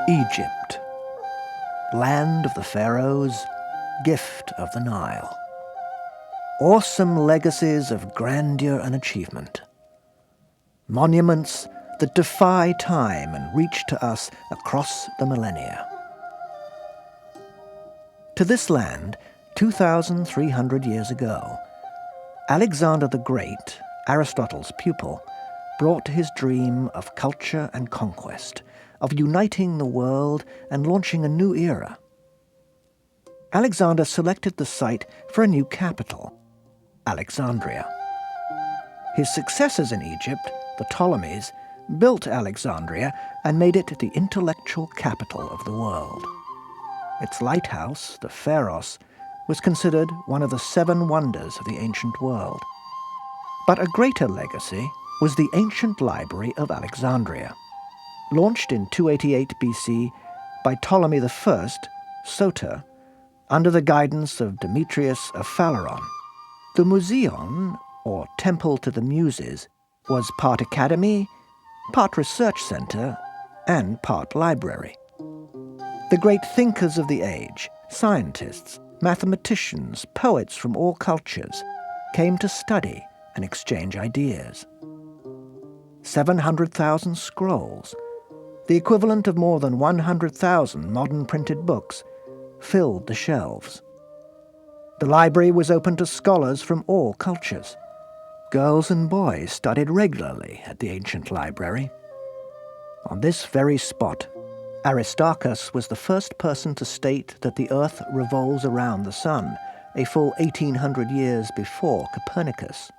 Egypt, land of the pharaohs, gift of the Nile. Awesome legacies of grandeur and achievement. Monuments that defy time and reach to us across the millennia. To this land, 2,300 years ago, Alexander the Great, Aristotle's pupil, brought his dream of culture and conquest, of uniting the world and launching a new era. Alexander selected the site for a new capital, Alexandria. His successors in Egypt, the Ptolemies, built Alexandria and made it the intellectual capital of the world. Its lighthouse, the Pharos, was considered one of the 7 wonders of the ancient world. But a greater legacy was the ancient library of Alexandria. Launched in 288 BC by Ptolemy I, Soter, under the guidance of Demetrius of Phaleron. The Museion, or Temple to the Muses, was part academy, part research center, and part library. The great thinkers of the age, scientists, mathematicians, poets from all cultures, came to study and exchange ideas. 700,000 scrolls, the equivalent of more than 100,000 modern printed books, filled the shelves. The library was open to scholars from all cultures. Girls and boys studied regularly at the ancient library. On this very spot, Aristarchus was the first person to state that the Earth revolves around the Sun, a full 1,800 years before Copernicus.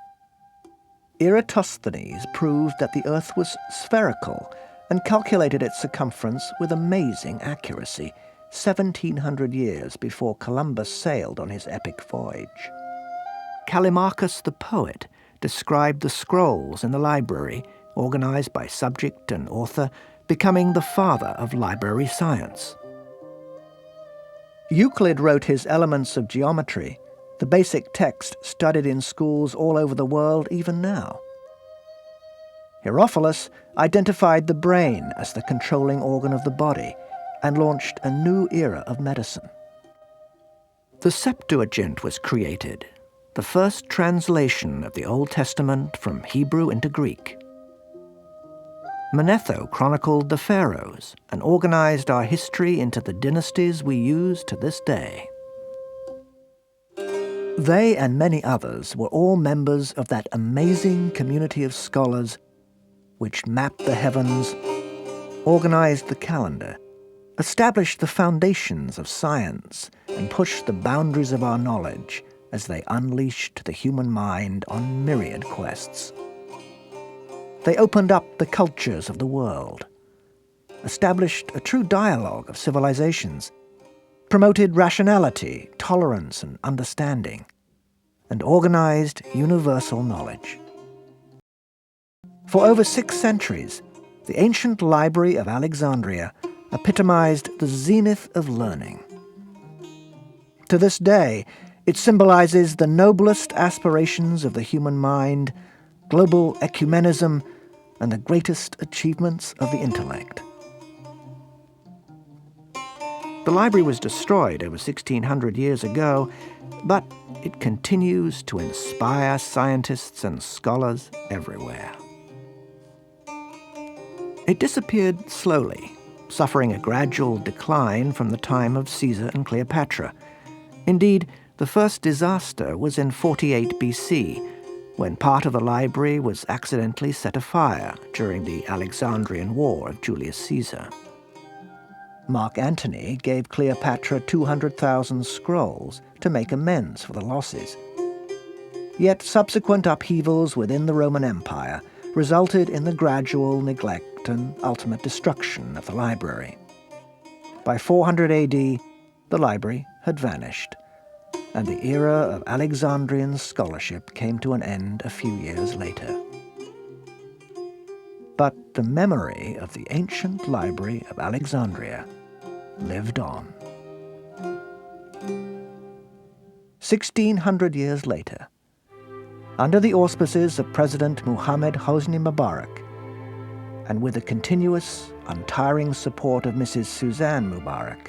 Eratosthenes proved that the Earth was spherical and calculated its circumference with amazing accuracy, 1,700 years before Columbus sailed on his epic voyage. Callimachus the poet described the scrolls in the library, organized by subject and author, becoming the father of library science. Euclid wrote his Elements of Geometry, the basic text studied in schools all over the world even now. Herophilus identified the brain as the controlling organ of the body and launched a new era of medicine. The Septuagint was created, the first translation of the Old Testament from Hebrew into Greek. Manetho chronicled the pharaohs and organized our history into the dynasties we use to this day. They and many others were all members of that amazing community of scholars which mapped the heavens, organized the calendar, established the foundations of science, and pushed the boundaries of our knowledge as they unleashed the human mind on myriad quests. They opened up the cultures of the world, established a true dialogue of civilizations, promoted rationality, tolerance, and understanding, and organized universal knowledge. For over 6 centuries, the ancient library of Alexandria epitomized the zenith of learning. To this day, it symbolizes the noblest aspirations of the human mind, global ecumenism, and the greatest achievements of the intellect. The library was destroyed over 1,600 years ago, but it continues to inspire scientists and scholars everywhere. It disappeared slowly, suffering a gradual decline from the time of Caesar and Cleopatra. Indeed, the first disaster was in 48 BC, when part of the library was accidentally set afire during the Alexandrian War of Julius Caesar. Mark Antony gave Cleopatra 200,000 scrolls to make amends for the losses. Yet subsequent upheavals within the Roman Empire resulted in the gradual neglect and ultimate destruction of the library. By 400 AD, the library had vanished, and the era of Alexandrian scholarship came to an end a few years later. But the memory of the ancient library of Alexandria lived on. 1,600 years later, under the auspices of President Mohammed Hosni Mubarak, and with the continuous, untiring support of Mrs. Suzanne Mubarak,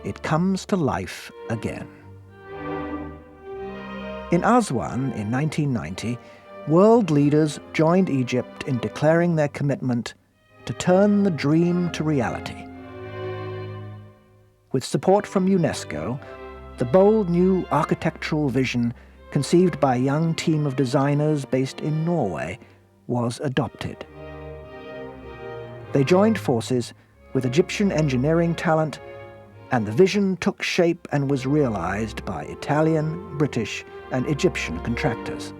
it comes to life again. In Aswan in 1990, world leaders joined Egypt in declaring their commitment to turn the dream to reality. With support from UNESCO, the bold new architectural vision conceived by a young team of designers based in Norway was adopted. They joined forces with Egyptian engineering talent, and the vision took shape and was realized by Italian, British, and Egyptian contractors.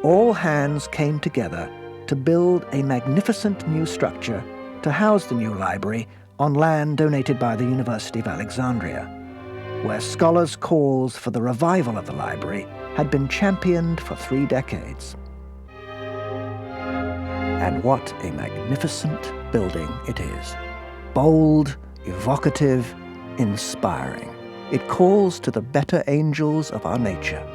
All hands came together to build a magnificent new structure to house the new library on land donated by the University of Alexandria, where scholars' calls for the revival of the library had been championed for 3 decades. And what a magnificent building it is. Bold, evocative, inspiring. It calls to the better angels of our nature.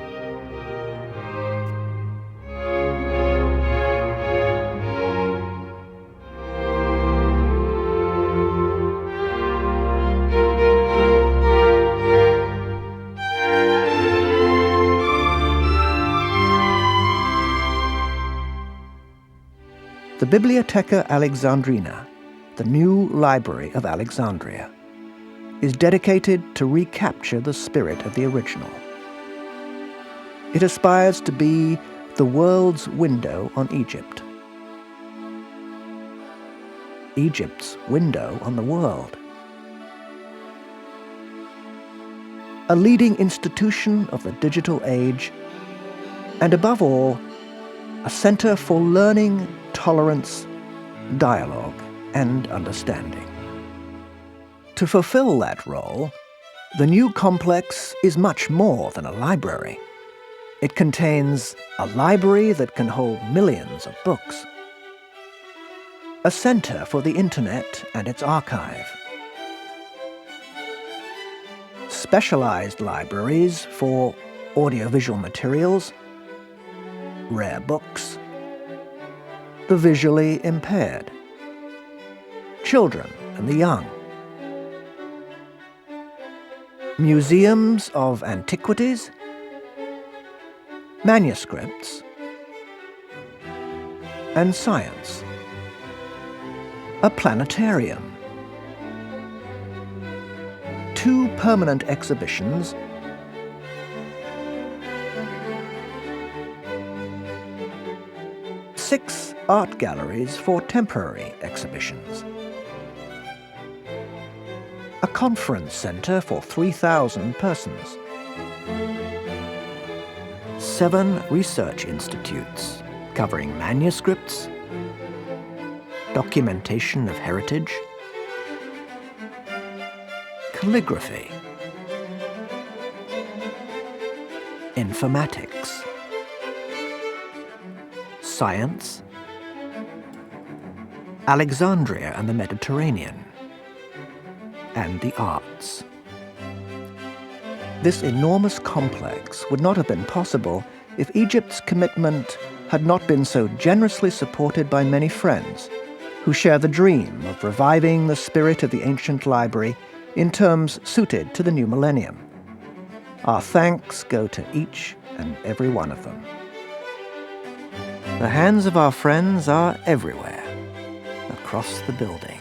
The Bibliotheca Alexandrina, the new library of Alexandria, is dedicated to recapture the spirit of the original. It aspires to be the world's window on Egypt. Egypt's window on the world. A leading institution of the digital age, and above all, a center for learning, tolerance, dialogue, and understanding. To fulfill that role, the new complex is much more than a library. It contains a library that can hold millions of books, a center for the internet and its archive, specialized libraries for audiovisual materials, rare books, the visually impaired, children and the young, museums of antiquities, manuscripts, and science, a planetarium, 2 permanent exhibitions, six art galleries for temporary exhibitions, a conference center for 3,000 persons, 7 research institutes covering manuscripts, documentation of heritage, calligraphy, informatics, science, Alexandria and the Mediterranean, and the arts. This enormous complex would not have been possible if Egypt's commitment had not been so generously supported by many friends who share the dream of reviving the spirit of the ancient library in terms suited to the new millennium. Our thanks go to each and every one of them. The hands of our friends are everywhere, across the building.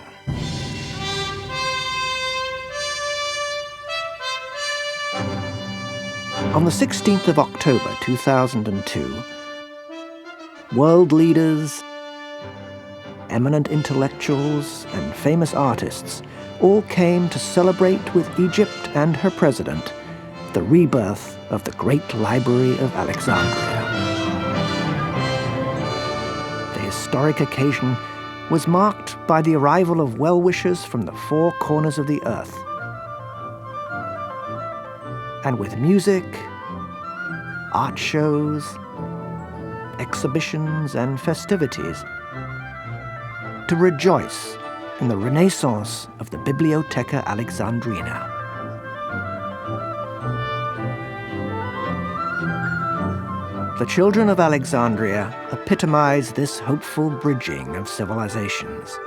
On the 16th of October 2002, world leaders, eminent intellectuals, and famous artists all came to celebrate with Egypt and her president the rebirth of the Great Library of Alexandria. The historic occasion was marked by the arrival of well-wishers from the 4 corners of the earth. And with music, art shows, exhibitions, and festivities, to rejoice in the renaissance of the Bibliotheca Alexandrina. The children of Alexandria epitomize this hopeful bridging of civilizations.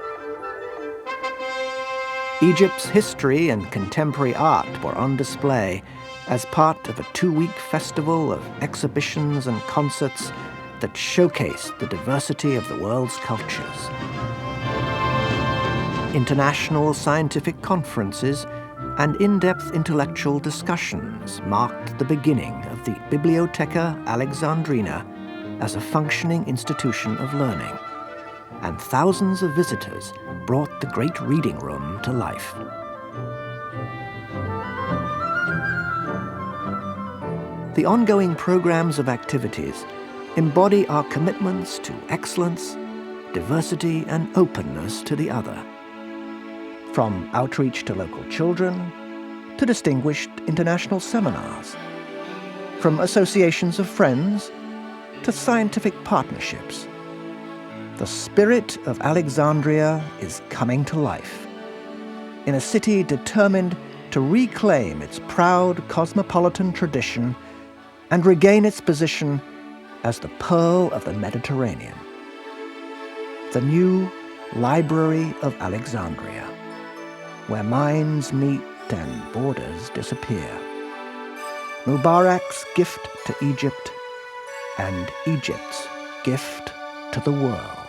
Egypt's history and contemporary art were on display as part of a 2-week festival of exhibitions and concerts that showcased the diversity of the world's cultures. International scientific conferences and in-depth intellectual discussions marked the beginning of the Bibliotheca Alexandrina as a functioning institution of learning, and thousands of visitors brought the great reading room to life. The ongoing programs of activities embody our commitments to excellence, diversity, and openness to the other. From outreach to local children, to distinguished international seminars. From associations of friends, to scientific partnerships. The spirit of Alexandria is coming to life, in a city determined to reclaim its proud cosmopolitan tradition and regain its position as the pearl of the Mediterranean. The new Library of Alexandria, where minds meet and borders disappear. Mubarak's gift to Egypt, and Egypt's gift to the world.